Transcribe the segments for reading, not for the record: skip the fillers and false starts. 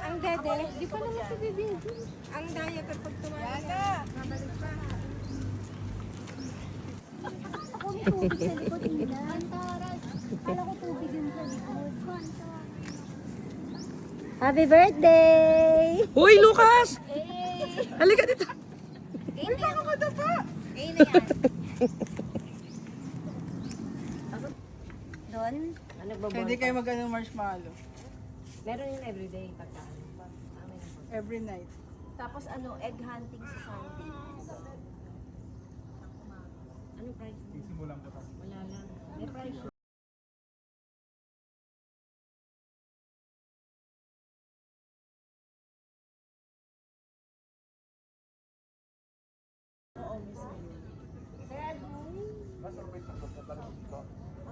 Ang dede, di pa naman si Bibi. Ang diaper pag tumawag. Mabalik pa. Ako may tubig sa likod nila. Kala ko tubig yun sa likod. Happy birthday! Hoy, Lucas! Halika dito. Uy, baka madapa. Eh na yan. Doon? Ano ba Pwede kayo mag-ano marshmallow. Meron yung everyday pagkaan. Every night. Tapos ano, egg hunting sa Sunday. Ano price? Sisimulan ko. Wala lang. May price.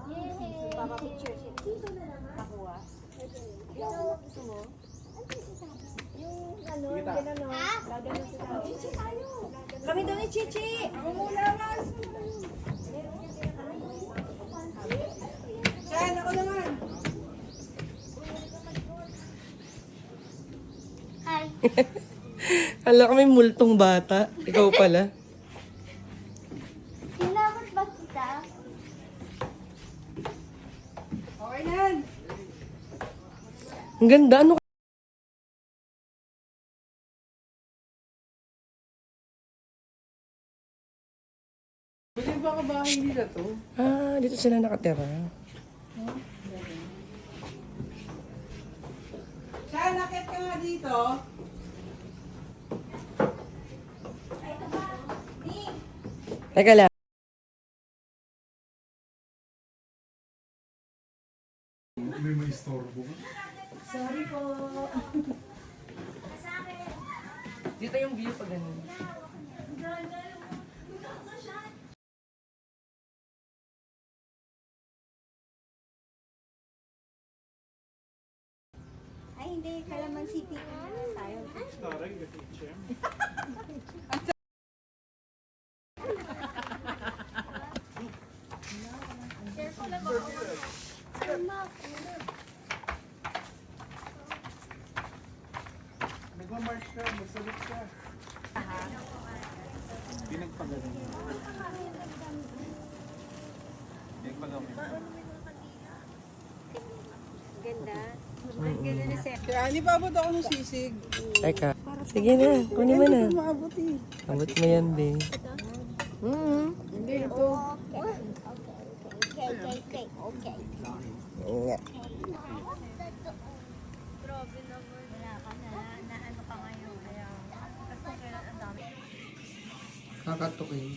Yay! Papa picture siya. Dito na naman. Nakuha. Ito, gusto mo? Yung ano, ginano. Gagano sila. Chichi tayo. Kami daw ni Chichi. Siyan, ako naman. Hi. Hala kami multong bata. Ikaw pala. Kinabot ba kita? Okay na yan. Ang ganda. Ano? Pwede ba kabahay nila to? Ah, dito sila nakatira. Siyan, nakit ka nga dito. Teka lang. Sorry po. Dito yung view pag ganun. Ay, hindi. Kalaman City. Tayo. Nagmamarch ka, magsalit ka. Pinagpagaling. Pinagpagaling. Ganda. Ang ganda na siya. Kaya hindi pa abot ako ng sisig. Teka. Sige na. Kunin mo na. Hindi ko maabot eh. Abot mo yan, be. Hindi ito. Okay. Nga. Grabe naman. Wala ka na ano ka ngayon. Kaya, kasi kailan ang dami. Kakatukin.